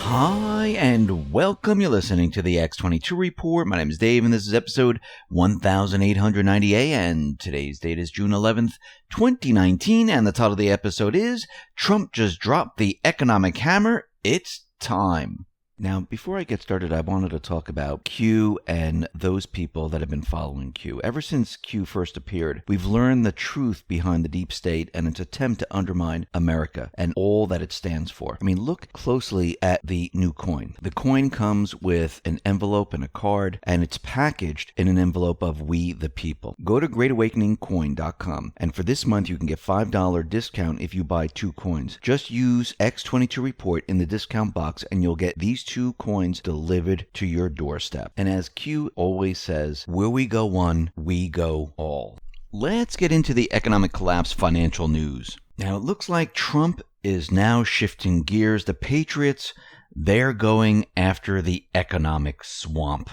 Hi, and welcome. You're listening to the X22 Report. My name is Dave, and this is episode 1890A, and today's date is June 11th, 2019, and the title of the episode is Trump Just Dropped the Economic Hammer. It's time. Now, before I get started, I wanted to talk about Q and those people that have been following Q. Ever since Q first appeared, we've learned the truth behind the deep state and its attempt to undermine America and all that it stands for. I mean, look closely at the new coin. The coin comes with an envelope and a card, and it's packaged in an envelope of We the People. Go to greatawakeningcoin.com, and for this month, you can get $5 discount if you buy 2 coins. Just use X22 Report in the discount box, and you'll get these 2 coins delivered to your doorstep. And as Q always says, where we go one, we go all. Let's get into the economic collapse financial news. Now, it looks like Trump is now shifting gears. The Patriots, they're going after the economic swamp.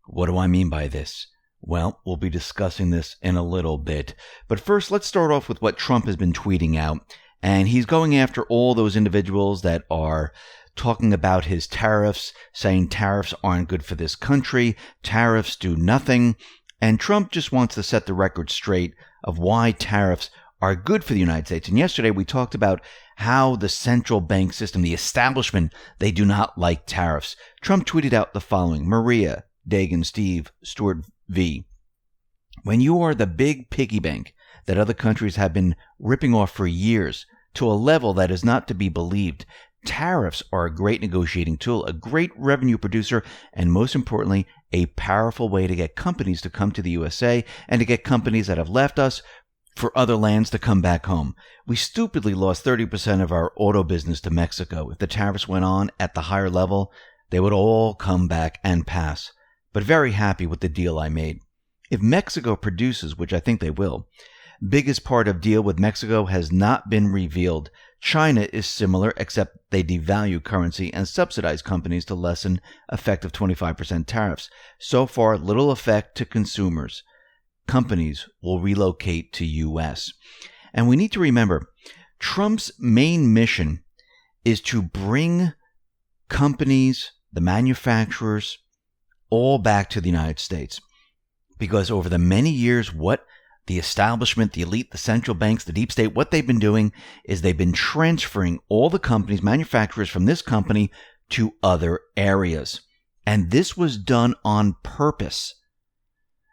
What do I mean by this? Well, we'll be discussing this in a little bit. But first, let's start off with what Trump has been tweeting out. And he's going after all those individuals that are talking about his tariffs, saying tariffs aren't good for this country, tariffs do nothing, and Trump just wants to set the record straight of why tariffs are good for the United States. And yesterday we talked about how the central bank system, the establishment, they do not like tariffs. Trump tweeted out the following: Maria, Dagan, Steve, Stuart V. When you are the big piggy bank that other countries have been ripping off for years to a level that is not to be believed, tariffs are a great negotiating tool, a great revenue producer, and most importantly, a powerful way to get companies to come to the USA and to get companies that have left us for other lands to come back home. We stupidly lost 30% of our auto business to Mexico. If the tariffs went on at the higher level, they would all come back and pass. But very happy with the deal I made. If Mexico produces, which I think they will, biggest part of deal with Mexico has not been revealed. China is similar, except they devalue currency and subsidize companies to lessen effective 25% tariffs. So far, little effect to consumers. Companies will relocate to U.S. And we need to remember, Trump's main mission is to bring companies, the manufacturers, all back to the United States. Because over the many years, what the establishment, the elite, the central banks, the deep state, what they've been doing is they've been transferring all the companies, manufacturers from this company to other areas. And this was done on purpose.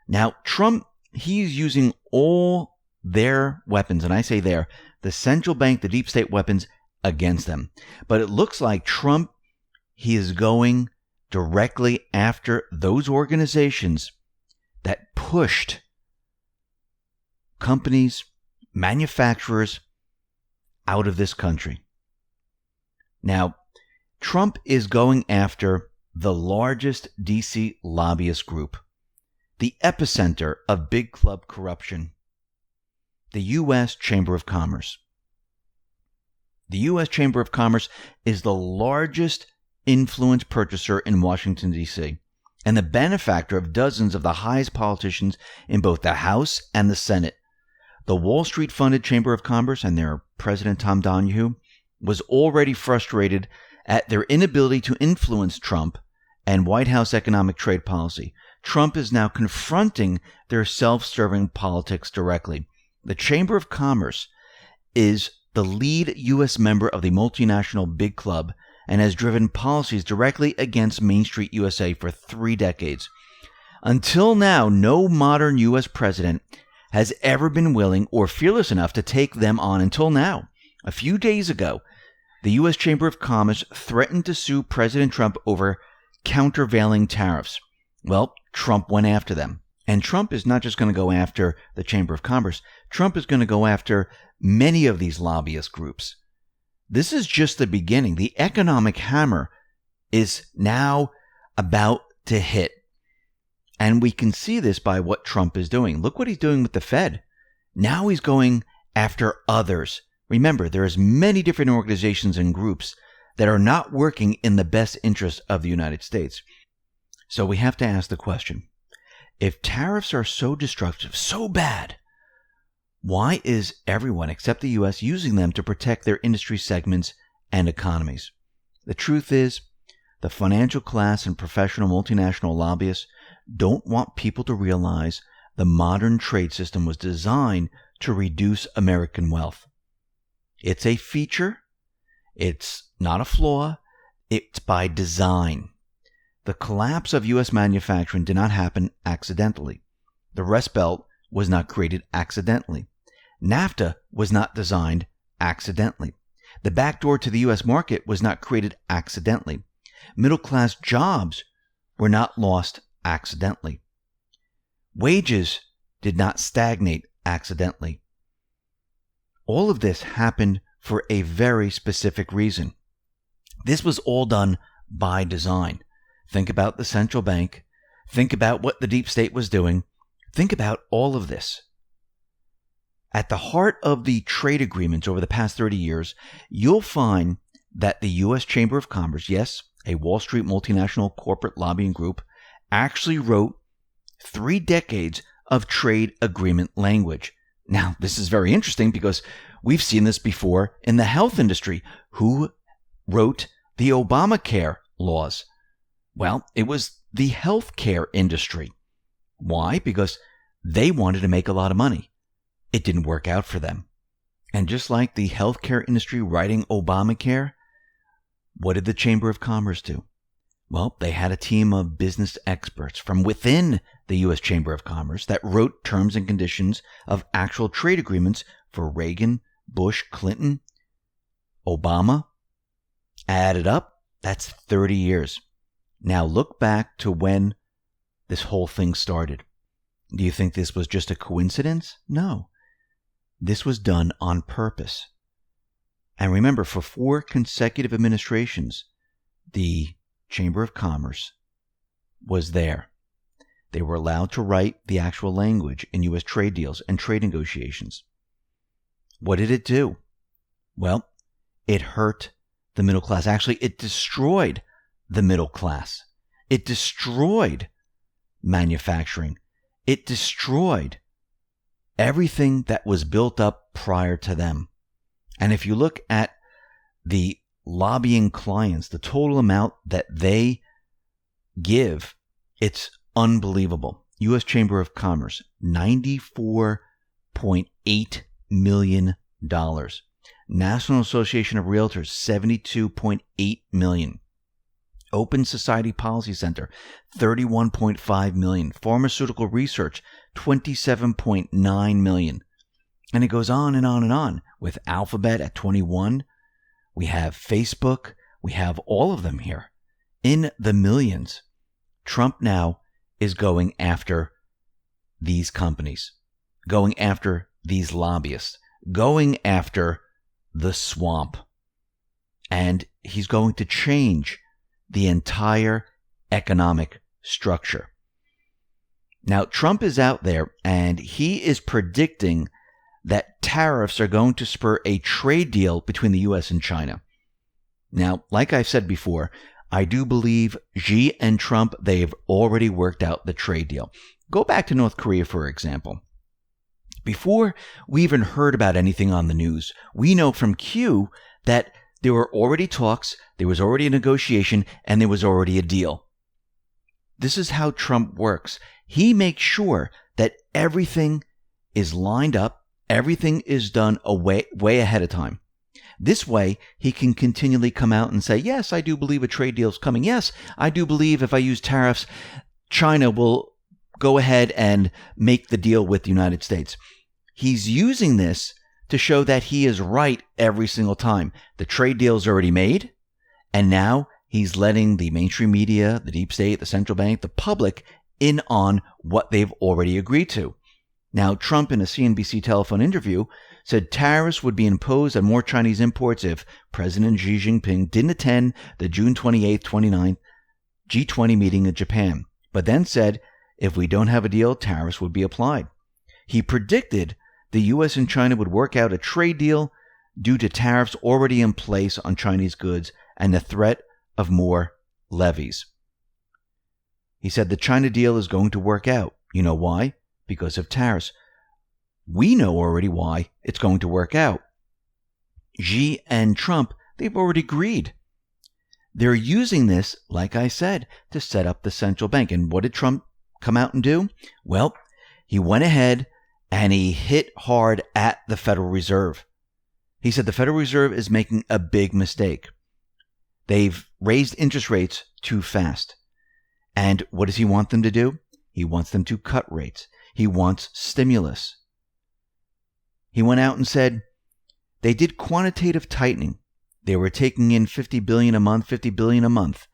Now, Trump, he's using all their weapons, and I say their, the central bank, the deep state weapons against them. But it looks like Trump, he is going directly after those organizations that pushed companies, manufacturers out of this country. Now, Trump is going after the largest DC lobbyist group, the epicenter of big club corruption, the U.S. Chamber of Commerce. The U.S. Chamber of Commerce is the largest influence purchaser in Washington, D.C., and the benefactor of dozens of the highest politicians in both the House and the Senate. The Wall Street-funded Chamber of Commerce and their president, Tom Donahue, was already frustrated at their inability to influence Trump and White House economic trade policy. Trump is now confronting their self-serving politics directly. The Chamber of Commerce is the lead U.S. member of the multinational Big Club and has driven policies directly against Main Street USA for 3 decades. Until now, no modern U.S. president has ever been willing or fearless enough to take them on until now. A few days ago, the U.S. Chamber of Commerce threatened to sue President Trump over countervailing tariffs. Well, Trump went after them. And Trump is not just going to go after the Chamber of Commerce. Trump is going to go after many of these lobbyist groups. This is just the beginning. The economic hammer is now about to hit. And we can see this by what Trump is doing. Look what he's doing with the Fed. Now he's going after others. Remember, there's many different organizations and groups that are not working in the best interest of the United States. So we have to ask the question, if tariffs are so destructive, so bad, why is everyone except the U.S. using them to protect their industry segments and economies? The truth is, the financial class and professional multinational lobbyists don't want people to realize the modern trade system was designed to reduce American wealth. It's a feature. It's not a flaw. It's by design. The collapse of U.S. manufacturing did not happen accidentally. The Rust Belt was not created accidentally. NAFTA was not designed accidentally. The back door to the U.S. market was not created accidentally. Middle-class jobs were not lost accidentally. Wages did not stagnate accidentally. All of this happened for a very specific reason. This was all done by design. Think about the central bank. Think about what the deep state was doing. Think about all of this. At the heart of the trade agreements over the past 30 years, you'll find that the U.S. Chamber of Commerce, yes, a Wall Street multinational corporate lobbying group, actually wrote 3 decades of trade agreement language. Now, this is very interesting because we've seen this before in the health industry. Who wrote the Obamacare laws? Well, it was the healthcare industry. Why? Because they wanted to make a lot of money. It didn't work out for them. And just like the healthcare industry writing Obamacare, what did the Chamber of Commerce do? Well, they had a team of business experts from within the U.S. Chamber of Commerce that wrote terms and conditions of actual trade agreements for Reagan, Bush, Clinton, Obama. Added up, that's 30 years. Now look back to when this whole thing started. Do you think this was just a coincidence? No. This was done on purpose. And remember, for 4 consecutive administrations, the Chamber of Commerce was there. They were allowed to write the actual language in U.S. trade deals and trade negotiations. What did it do? Well, it hurt the middle class. Actually, it destroyed the middle class. It destroyed manufacturing. It destroyed everything that was built up prior to them. And if you look at the lobbying clients, the total amount that they give, it's unbelievable. U.S. Chamber of Commerce, $94.8 million. National Association of Realtors, $72.8 million. Open Society Policy Center, $31.5 million. Pharmaceutical Research, $27.9 million. And it goes on and on and on. With Alphabet at 21, we have Facebook, we have all of them here in the millions. Trump now is going after these companies, going after these lobbyists, going after the swamp. And he's going to change the entire economic structure. Now, Trump is out there and he is predicting that tariffs are going to spur a trade deal between the U.S. and China. Now, like I've said before, I do believe Xi and Trump, they've already worked out the trade deal. Go back to North Korea, for example. Before we even heard about anything on the news, we know from Q that there were already talks, there was already a negotiation, and there was already a deal. This is how Trump works. He makes sure that everything is lined up, everything is done way ahead of time. This way, he can continually come out and say, yes, I do believe a trade deal is coming. Yes, I do believe if I use tariffs, China will go ahead and make the deal with the United States. He's using this to show that he is right every single time. The trade deal is already made, and now he's letting the mainstream media, the deep state, the central bank, the public in on what they've already agreed to. Now, Trump, in a CNBC telephone interview, said tariffs would be imposed on more Chinese imports if President Xi Jinping didn't attend the June 28th, 29th G20 meeting in Japan, but then said if we don't have a deal, tariffs would be applied. He predicted the U.S. and China would work out a trade deal due to tariffs already in place on Chinese goods and the threat of more levies. He said the China deal is going to work out. You know why? Because of tariffs. We know already why it's going to work out. Xi and Trump, they've already agreed. they're using this, like I said, to set up the central bank. And what did Trump come out and do? Well, he went ahead and he hit hard at the Federal Reserve. He said the Federal Reserve is making a big mistake. They've raised interest rates too fast. And what does he want them to do? He wants them to cut rates. He wants stimulus. He went out and said they did quantitative tightening. They were taking in $50 billion a month,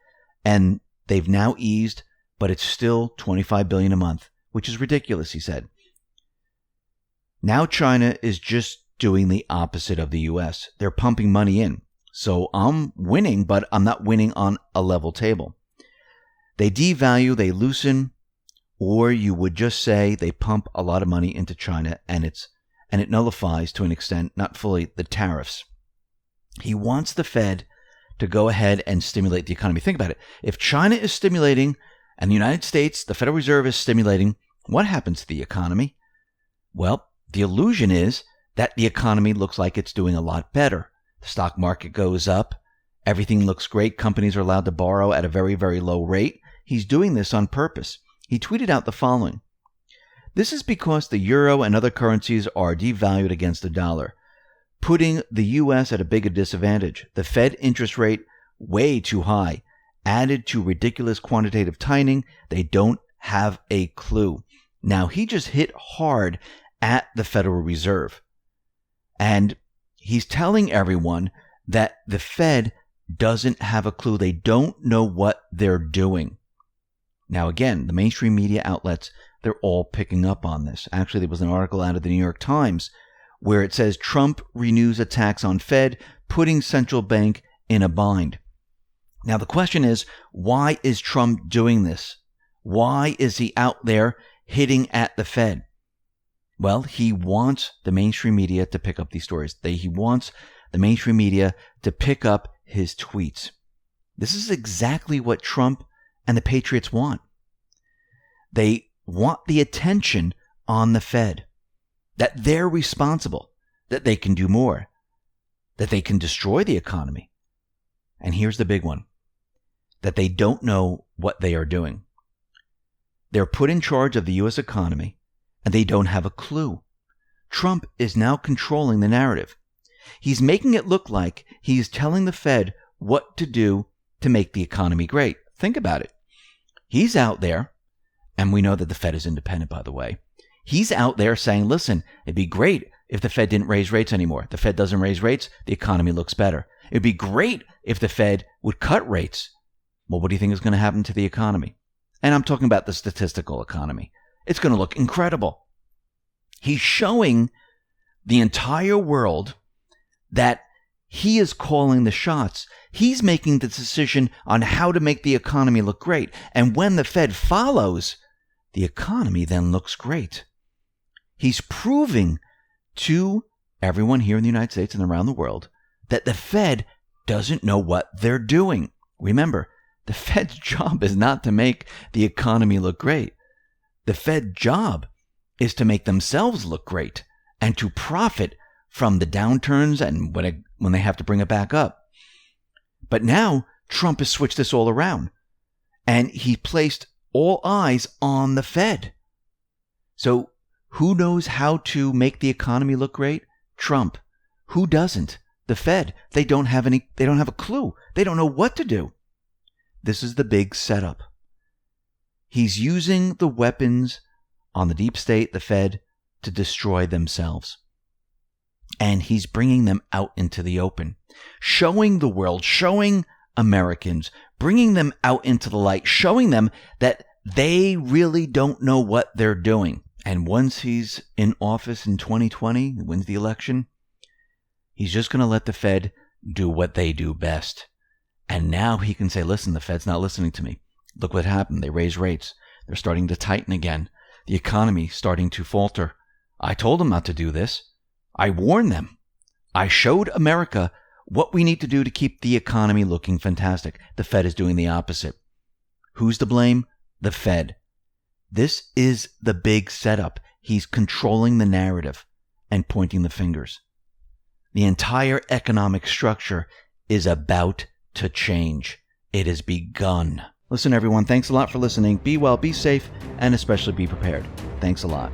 and they've now eased, but it's still $25 billion a month, which is ridiculous, he said. Now China is just doing the opposite of the U.S. They're pumping money in. So I'm winning, but I'm not winning on a level table. They devalue, they loosen, or you would just say they pump a lot of money into China, and it nullifies to an extent, not fully, the tariffs. He wants the Fed to go ahead and stimulate the economy. Think about it. If China is stimulating and the United States, the Federal Reserve is stimulating, what happens to the economy? Well, the illusion is that the economy looks like it's doing a lot better. The stock market goes up. Everything looks great. Companies are allowed to borrow at a very, very low rate. He's doing this on purpose. He tweeted out the following. This is because the euro and other currencies are devalued against the dollar, putting the U.S. at a bigger disadvantage. The Fed interest rate way too high, added to ridiculous quantitative tightening. They don't have a clue. Now, he just hit hard at the Federal Reserve. And he's telling everyone that the Fed doesn't have a clue. They don't know what they're doing. Now, again, the mainstream media outlets, they're all picking up on this. Actually, there was an article out of the New York Times where it says Trump renews attacks on Fed, putting central bank in a bind. Now, the question is, why is Trump doing this? Why is he out there hitting at the Fed? Well, he wants the mainstream media to pick up these stories. He wants the mainstream media to pick up his tweets. This is exactly what Trump and the Patriots want. They want the attention on the Fed, that they're responsible, that they can do more, that they can destroy the economy. And here's the big one, that they don't know what they are doing. They're put in charge of the U.S. economy, and they don't have a clue. Trump is now controlling the narrative. He's making it look like he's telling the Fed what to do to make the economy great. Think about it. He's out there, and we know that the Fed is independent, by the way. He's out there saying, listen, it'd be great if the Fed didn't raise rates anymore. The Fed doesn't raise rates, the economy looks better. It'd be great if the Fed would cut rates. Well, what do you think is going to happen to the economy? And I'm talking about the statistical economy. It's going to look incredible. He's showing the entire world that he is calling the shots. He's making the decision on how to make the economy look great. And when the Fed follows, the economy then looks great. He's proving to everyone here in the United States and around the world that the Fed doesn't know what they're doing. Remember, the Fed's job is not to make the economy look great. The Fed's job is to make themselves look great and to profit from the downturns and when they have to bring it back up. But now Trump has switched this all around, and he placed all eyes on the Fed. So who knows how to make the economy look great? Trump. Who doesn't? The Fed. They don't have a clue. They don't know what to do. This is the big setup. He's using the weapons on the deep state, the Fed, to destroy themselves. And he's bringing them out into the open, showing the world, showing Americans, bringing them out into the light, showing them that they really don't know what they're doing. And once he's in office in 2020, wins the election, he's just going to let the Fed do what they do best. And now he can say, listen, the Fed's not listening to me. Look what happened. They raised rates. They're starting to tighten again. The economy starting to falter. I told them not to do this. I warned them. I showed America what we need to do to keep the economy looking fantastic. The Fed is doing the opposite. Who's to blame? The Fed. This is the big setup. He's controlling the narrative and pointing the fingers. The entire economic structure is about to change. It has begun. Listen, everyone, thanks a lot for listening. Be well, be safe, and especially be prepared. Thanks a lot.